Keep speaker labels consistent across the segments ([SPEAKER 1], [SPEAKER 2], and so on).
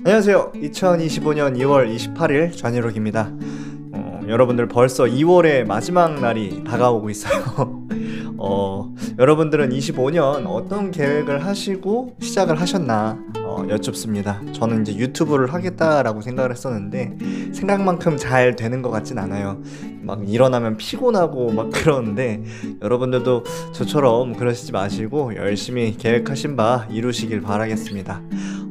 [SPEAKER 1] 안녕하세요. 2025년 2월 28일 전일욱입니다. 여러분들 벌써 2월의 마지막 날이 다가오고 있어요. 여러분들은 25년 어떤 계획을 하시고 시작을 하셨나 여쭙습니다. 저는 이제 유튜브를 하겠다라고 생각을 했었는데 생각만큼 잘 되는 것 같진 않아요. 막 일어나면 피곤하고 막 그러는데 여러분들도 저처럼 그러시지 마시고 열심히 계획하신 바 이루시길 바라겠습니다.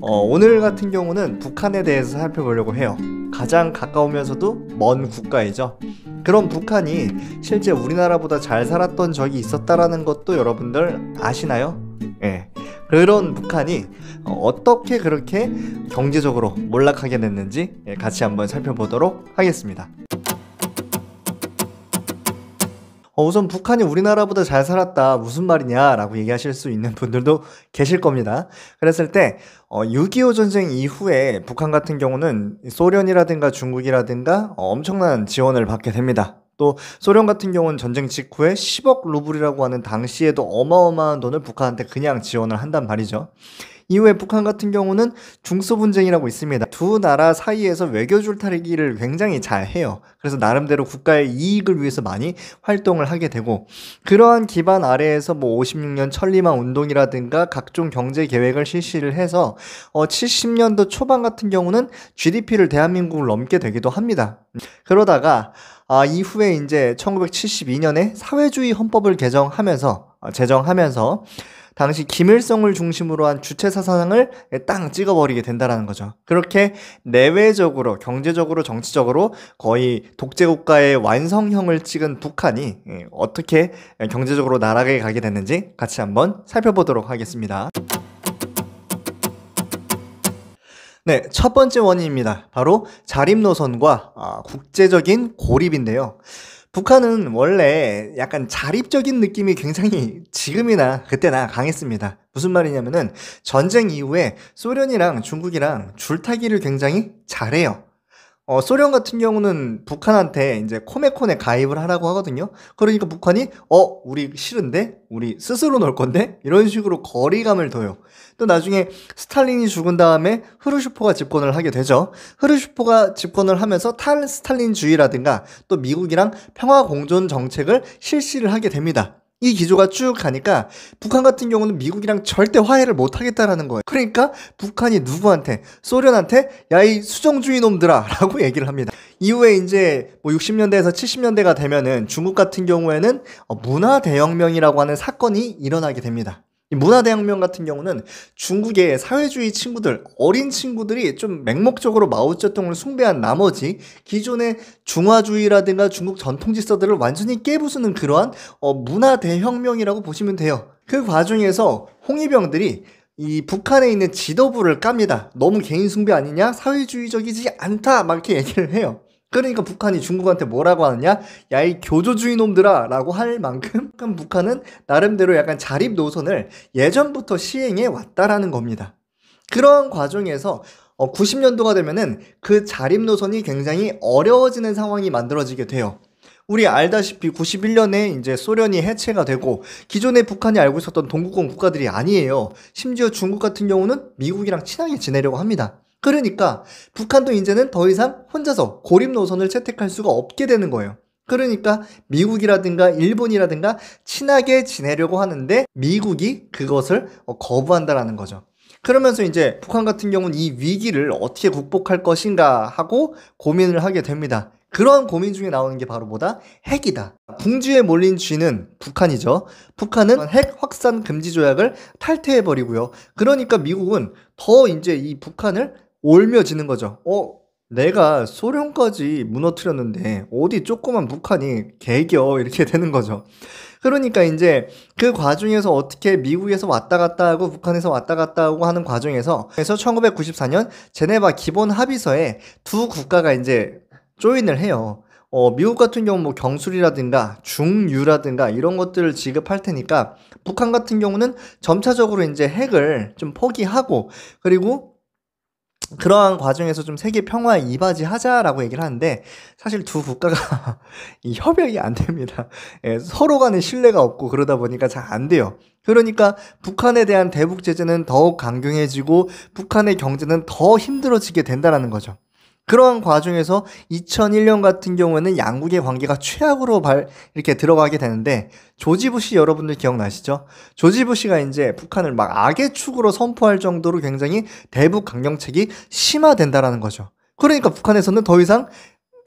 [SPEAKER 1] 오늘 같은 경우는 북한에 대해서 살펴보려고 해요. 가장 가까우면서도 먼 국가이죠. 그럼 북한이 실제 우리나라보다 잘 살았던 적이 있었다라는 것도 여러분들 아시나요? 예. 그런 북한이 어떻게 그렇게 경제적으로 몰락하게 됐는지 같이 한번 살펴보도록 하겠습니다. 우선 북한이 우리나라보다 잘 살았다 무슨 말이냐 라고 얘기하실 수 있는 분들도 계실 겁니다. 그랬을 때 6.25 전쟁 이후에 북한 같은 경우는 소련이라든가 중국이라든가 엄청난 지원을 받게 됩니다. 또 소련 같은 경우는 전쟁 직후에 10억 루블이라고 하는 당시에도 어마어마한 돈을 북한한테 그냥 지원을 한단 말이죠. 이후에 북한 같은 경우는 중소분쟁이라고 있습니다. 두 나라 사이에서 외교 줄타기를 굉장히 잘 해요. 그래서 나름대로 국가의 이익을 위해서 많이 활동을 하게 되고, 그러한 기반 아래에서 56년 천리만 운동이라든가 각종 경제 계획을 실시를 해서 70년도 초반 같은 경우는 GDP를 대한민국을 넘게 되기도 합니다. 그러다가 이후에 이제 1972년에 사회주의 헌법을 제정하면서 당시 김일성을 중심으로 한 주체사 사상을 땅 찍어버리게 된다는 거죠. 그렇게 내외적으로, 경제적으로, 정치적으로 거의 독재국가의 완성형을 찍은 북한이 어떻게 경제적으로 나락에 가게 됐는지 같이 한번 살펴보도록 하겠습니다. 네, 첫 번째 원인입니다. 바로 자립노선과 국제적인 고립인데요. 북한은 원래 약간 자립적인 느낌이 굉장히 지금이나 그때나 강했습니다. 무슨 말이냐면은 전쟁 이후에 소련이랑 중국이랑 줄타기를 굉장히 잘해요. 소련 같은 경우는 북한한테 이제 코메콘에 가입을 하라고 하거든요. 그러니까 북한이 우리 싫은데? 우리 스스로 놀 건데? 이런 식으로 거리감을 둬요. 또 나중에 스탈린이 죽은 다음에 흐르슈포가 집권을 하게 되죠. 흐르슈포가 집권을 하면서 탈스탈린주의라든가 또 미국이랑 평화공존 정책을 실시를 하게 됩니다. 이 기조가 쭉 가니까 북한 같은 경우는 미국이랑 절대 화해를 못 하겠다라는 거예요. 그러니까 북한이 누구한테? 소련한테 야, 이 수정주의 놈들아 라고 얘기를 합니다. 이후에 이제 60년대에서 70년대가 되면은 중국 같은 경우에는 문화대혁명이라고 하는 사건이 일어나게 됩니다. 이 문화대혁명 같은 경우는 중국의 사회주의 친구들, 어린 친구들이 좀 맹목적으로 마오쩌둥을 숭배한 나머지 기존의 중화주의라든가 중국 전통 질서들을 완전히 깨부수는 그러한 문화대혁명이라고 보시면 돼요. 그 과정에서 홍위병들이 이 북한에 있는 지도부를 깝니다. 너무 개인 숭배 아니냐? 사회주의적이지 않다 막 이렇게 얘기를 해요. 그러니까 북한이 중국한테 뭐라고 하느냐? 야, 이 교조주의 놈들아 라고 할 만큼 북한은 나름대로 약간 자립 노선을 예전부터 시행해 왔다라는 겁니다. 그런 과정에서 90년도가 되면은 그 자립 노선이 굉장히 어려워지는 상황이 만들어지게 돼요. 우리 알다시피 91년에 이제 소련이 해체가 되고 기존에 북한이 알고 있었던 동구권 국가들이 아니에요. 심지어 중국 같은 경우는 미국이랑 친하게 지내려고 합니다. 그러니까 북한도 이제는 더 이상 혼자서 고립 노선을 채택할 수가 없게 되는 거예요. 그러니까 미국이라든가 일본이라든가 친하게 지내려고 하는데 미국이 그것을 거부한다라는 거죠. 그러면서 이제 북한 같은 경우는 이 위기를 어떻게 극복할 것인가 하고 고민을 하게 됩니다. 그런 고민 중에 나오는 게 바로 뭐다? 핵이다. 궁지에 몰린 쥐는 북한이죠. 북한은 핵 확산 금지 조약을 탈퇴해버리고요. 그러니까 미국은 더 이제 이 북한을 올며지는 거죠. 내가 소련까지 무너뜨렸는데 어디 조그만 북한이 개겨 이렇게 되는 거죠. 그러니까 이제 그 과정에서 어떻게 미국에서 왔다 갔다 하고 북한에서 왔다 갔다 하고 하는 과정에서 1994년 제네바 기본 합의서에 두 국가가 이제 조인을 해요. 미국 같은 경우 경술이라든가 중유라든가 이런 것들을 지급할 테니까 북한 같은 경우는 점차적으로 이제 핵을 좀 포기하고 그리고 그러한 과정에서 좀 세계 평화에 이바지하자라고 얘기를 하는데 사실 두 국가가 이 협약이 안 됩니다. 예, 서로 간에 신뢰가 없고 그러다 보니까 잘 안 돼요. 그러니까 북한에 대한 대북 제재는 더욱 강경해지고 북한의 경제는 더 힘들어지게 된다는 거죠. 그러한 과정에서 2001년 같은 경우에는 양국의 관계가 최악으로 이렇게 들어가게 되는데 조지 부시 여러분들 기억나시죠? 조지 부시가 이제 북한을 막 악의 축으로 선포할 정도로 굉장히 대북 강경책이 심화된다라는 거죠. 그러니까 북한에서는 더 이상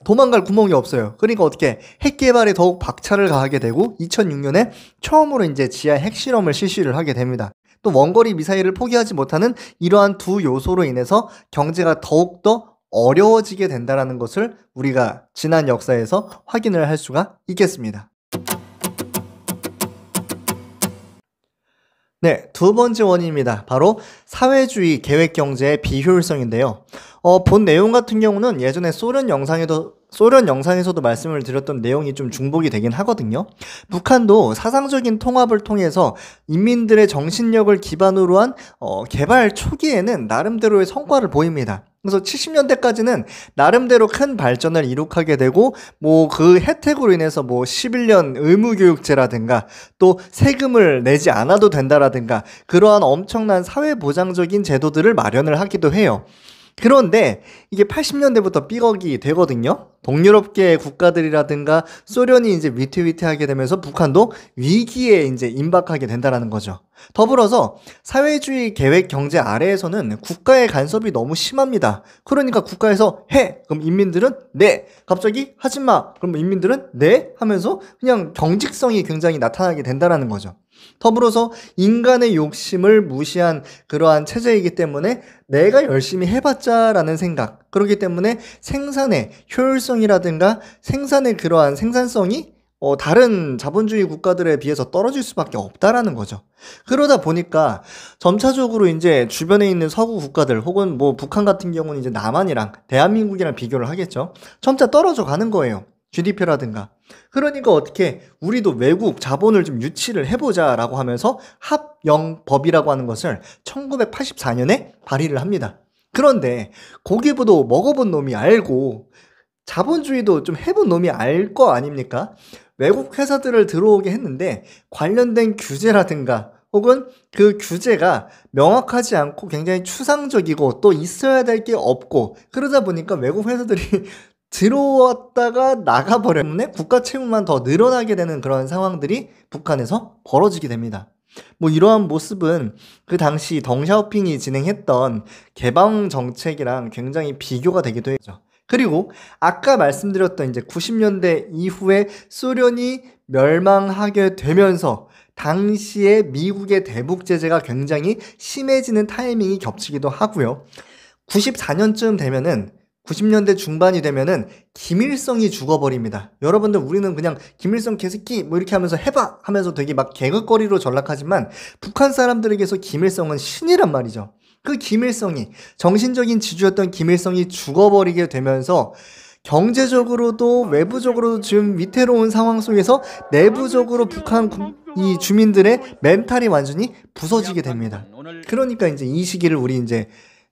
[SPEAKER 1] 도망갈 구멍이 없어요. 그러니까 어떻게 핵 개발에 더욱 박차를 가하게 되고 2006년에 처음으로 이제 지하 핵실험을 실시를 하게 됩니다. 또 원거리 미사일을 포기하지 못하는 이러한 두 요소로 인해서 경제가 더욱더 어려워지게 된다는 것을 우리가 지난 역사에서 확인을 할 수가 있겠습니다. 네, 두 번째 원인입니다. 바로 사회주의 계획경제의 비효율성인데요. 본 내용 같은 경우는 예전에 소련 영상에서도 말씀을 드렸던 내용이 좀 중복이 되긴 하거든요. 북한도 사상적인 통합을 통해서 인민들의 정신력을 기반으로 한 개발 초기에는 나름대로의 성과를 보입니다. 그래서 70년대까지는 나름대로 큰 발전을 이룩하게 되고 뭐 그 혜택으로 인해서 뭐 11년 의무교육제라든가 또 세금을 내지 않아도 된다라든가 그러한 엄청난 사회보장적인 제도들을 마련을 하기도 해요. 그런데 이게 80년대부터 삐걱이 되거든요. 동유럽계 국가들이라든가 소련이 이제 위태위태하게 되면서 북한도 위기에 이제 임박하게 된다는 거죠. 더불어서 사회주의 계획 경제 아래에서는 국가의 간섭이 너무 심합니다. 그러니까 국가에서 해! 그럼 인민들은 네! 갑자기 하지 마! 그럼 인민들은 네! 하면서 그냥 경직성이 굉장히 나타나게 된다는 거죠. 더불어서 인간의 욕심을 무시한 그러한 체제이기 때문에 내가 열심히 해봤자 라는 생각, 그렇기 때문에 생산의 효율성이라든가 생산의 그러한 생산성이 다른 자본주의 국가들에 비해서 떨어질 수밖에 없다라는 거죠. 그러다 보니까 점차적으로 이제 주변에 있는 서구 국가들 혹은 뭐 북한 같은 경우는 이제 남한이랑 대한민국이랑 비교를 하겠죠. 점차 떨어져 가는 거예요. GDP라든가. 그러니까 어떻게 우리도 외국 자본을 좀 유치를 해보자라고 하면서 합영법이라고 하는 것을 1984년에 발의를 합니다. 그런데 고기부도 먹어본 놈이 알고 자본주의도 좀 해본 놈이 알 거 아닙니까? 외국 회사들을 들어오게 했는데 관련된 규제라든가 혹은 그 규제가 명확하지 않고 굉장히 추상적이고 또 있어야 될 게 없고 그러다 보니까 외국 회사들이 들어왔다가 나가버려 때문에 국가 채무만 더 늘어나게 되는 그런 상황들이 북한에서 벌어지게 됩니다. 뭐 이러한 모습은 그 당시 덩샤오핑이 진행했던 개방 정책이랑 굉장히 비교가 되기도 했죠. 그리고 아까 말씀드렸던 이제 90년대 이후에 소련이 멸망하게 되면서 당시에 미국의 대북 제재가 굉장히 심해지는 타이밍이 겹치기도 하고요. 94년쯤 되면은 90년대 중반이 되면은 김일성이 죽어버립니다. 여러분들 우리는 그냥 김일성 개새끼 뭐 이렇게 하면서 해봐 하면서 되게 막 개그거리로 전락하지만 북한 사람들에게서 김일성은 신이란 말이죠. 그 김일성이 정신적인 지주였던 김일성이 죽어버리게 되면서 경제적으로도 외부적으로도 지금 위태로운 상황 속에서 내부적으로 북한 이 주민들의 멘탈이 완전히 부서지게 됩니다. 그러니까 이제 이 시기를 우리 이제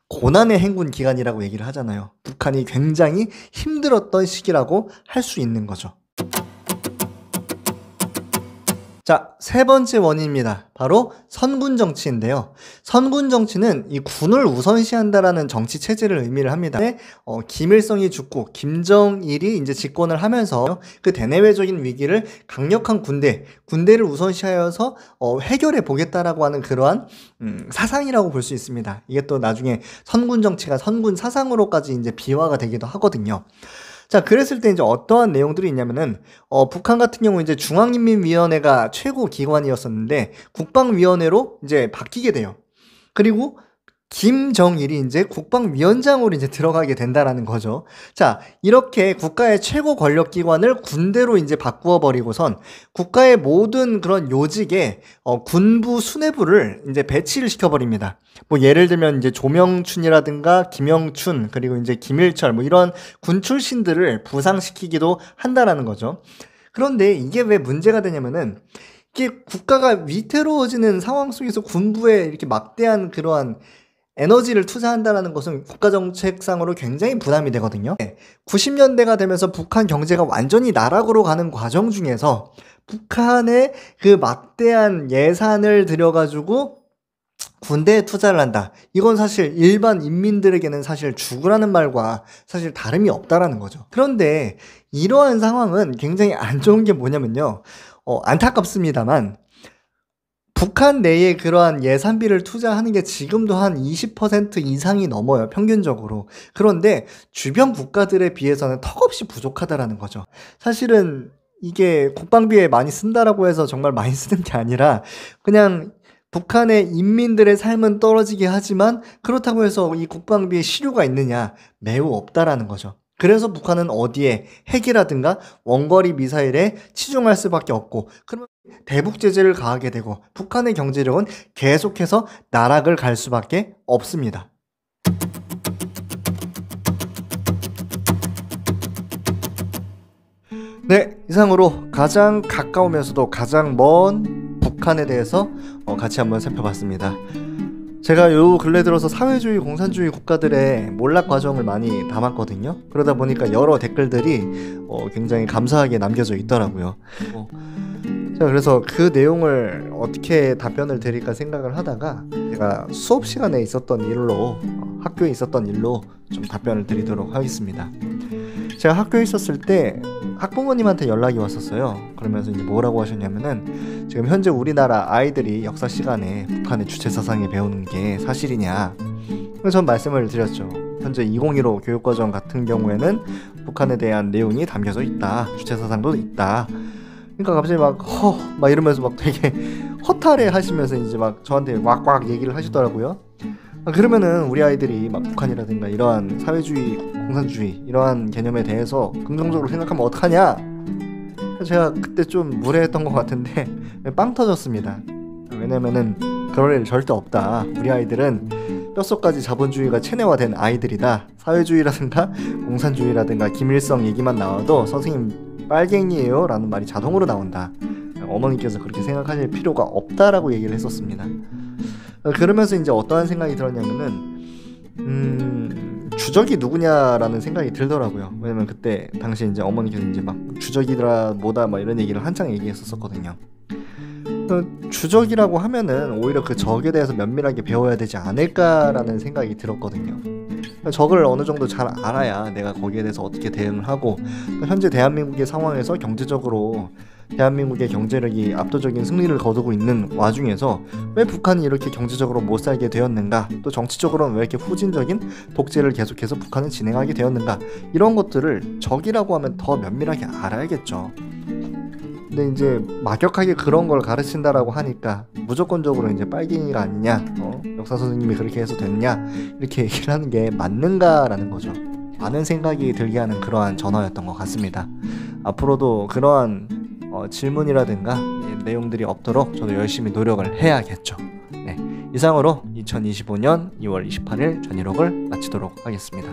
[SPEAKER 1] 고난의 행군 기간이라고 얘기를 하잖아요. 북한이 굉장히 힘들었던 시기라고 할 수 있는 거죠. 자, 세 번째 원인입니다. 바로 선군 정치인데요. 선군 정치는 이 군을 우선시한다라는 정치 체제를 의미를 합니다. 김일성이 죽고 김정일이 이제 집권을 하면서 그 대내외적인 위기를 강력한 군대를 우선시하여서 해결해 보겠다라고 하는 그러한 사상이라고 볼 수 있습니다. 이게 또 나중에 선군 정치가 선군 사상으로까지 이제 비화가 되기도 하거든요. 자, 그랬을 때 이제 어떠한 내용들이 있냐면은, 북한 같은 경우 이제 중앙인민위원회가 최고 기관이었었는데, 국방위원회로 이제 바뀌게 돼요. 그리고 김정일이 이제 국방위원장으로 이제 들어가게 된다라는 거죠. 자, 이렇게 국가의 최고 권력 기관을 군대로 이제 바꾸어 버리고선 국가의 모든 그런 요직에 군부 수뇌부를 이제 배치를 시켜 버립니다. 뭐 예를 들면 이제 조명춘이라든가 김영춘 그리고 이제 김일철 뭐 이런 군 출신들을 부상시키기도 한다라는 거죠. 그런데 이게 왜 문제가 되냐면은 이게 국가가 위태로워지는 상황 속에서 군부에 이렇게 막대한 그러한 에너지를 투자한다는 것은 국가정책상으로 굉장히 부담이 되거든요. 90년대가 되면서 북한 경제가 완전히 나락으로 가는 과정 중에서 북한에 그 막대한 예산을 들여가지고 군대에 투자를 한다. 이건 사실 일반 인민들에게는 사실 죽으라는 말과 사실 다름이 없다라는 거죠. 그런데 이러한 상황은 굉장히 안 좋은 게 뭐냐면요. 안타깝습니다만 북한 내에 그러한 예산비를 투자하는 게 지금도 한 20% 이상이 넘어요, 평균적으로. 그런데 주변 국가들에 비해서는 턱없이 부족하다라는 거죠. 사실은 이게 국방비에 많이 쓴다라고 해서 정말 많이 쓰는 게 아니라 그냥 북한의 인민들의 삶은 떨어지게 하지만 그렇다고 해서 이 국방비에 실효가 있느냐? 매우 없다라는 거죠. 그래서 북한은 어디에 핵이라든가 원거리 미사일에 치중할 수밖에 없고, 그러면 대북 제재를 가하게 되고 북한의 경제력은 계속해서 나락을 갈 수밖에 없습니다. 네, 이상으로 가장 가까우면서도 가장 먼 북한에 대해서 같이 한번 살펴봤습니다. 제가 요 근래 들어서 사회주의, 공산주의 국가들의 몰락 과정을 많이 담았거든요. 그러다 보니까 여러 댓글들이 굉장히 감사하게 남겨져 있더라고요. 자, 그래서 그 내용을 어떻게 답변을 드릴까 생각을 하다가 제가 수업 시간에 있었던 일로, 학교에 있었던 일로 좀 답변을 드리도록 하겠습니다. 제가 학교에 있었을 때 학부모님한테 연락이 왔었어요. 그러면서 이제 뭐라고 하셨냐면은 지금 현재 우리나라 아이들이 역사 시간에 북한의 주체사상을 배우는 게 사실이냐. 그래서 전 말씀을 드렸죠. 현재 2015 교육과정 같은 경우에는 북한에 대한 내용이 담겨져 있다. 주체사상도 있다. 그러니까 갑자기 막 이러면서 막 되게 허탈해 하시면서 이제 막 저한테 왁왁 얘기를 하시더라고요. 그러면은 우리 아이들이 막 북한이라든가 이러한 사회주의, 공산주의 이러한 개념에 대해서 긍정적으로 생각하면 어떡하냐? 제가 그때 좀 무례했던 것 같은데 빵 터졌습니다. 왜냐면은 그럴 일 절대 없다. 우리 아이들은 뼛속까지 자본주의가 체내화된 아이들이다. 사회주의라든가 공산주의라든가 김일성 얘기만 나와도 선생님 빨갱이에요 라는 말이 자동으로 나온다. 어머니께서 그렇게 생각하실 필요가 없다라고 얘기를 했었습니다. 그러면서 이제 어떠한 생각이 들었냐면은 주적이 누구냐라는 생각이 들더라고요. 왜냐면 그때 당시 이제 어머니께서 이제 막 주적이라 뭐다 막 이런 얘기를 한창 얘기했었거든요. 주적이라고 하면은 오히려 그 적에 대해서 면밀하게 배워야 되지 않을까라는 생각이 들었거든요. 적을 어느 정도 잘 알아야 내가 거기에 대해서 어떻게 대응을 하고, 현재 대한민국의 상황에서 경제적으로 대한민국의 경제력이 압도적인 승리를 거두고 있는 와중에서 왜 북한이 이렇게 경제적으로 못 살게 되었는가, 또 정치적으로는 왜 이렇게 후진적인 독재를 계속해서 북한은 진행하게 되었는가, 이런 것들을 적이라고 하면 더 면밀하게 알아야겠죠. 근데 이제 막역하게 그런 걸 가르친다라고 하니까 무조건적으로 이제 빨갱이가 아니냐, 역사 선생님이 그렇게 해서 됐냐, 이렇게 얘기를 하는 게 맞는가라는 거죠. 많은 생각이 들게 하는 그러한 전화였던 것 같습니다. 앞으로도 그러한 질문이라든가 내용들이 없도록 저도 열심히 노력을 해야겠죠. 네, 이상으로 2025년 2월 28일 전일록을 마치도록 하겠습니다.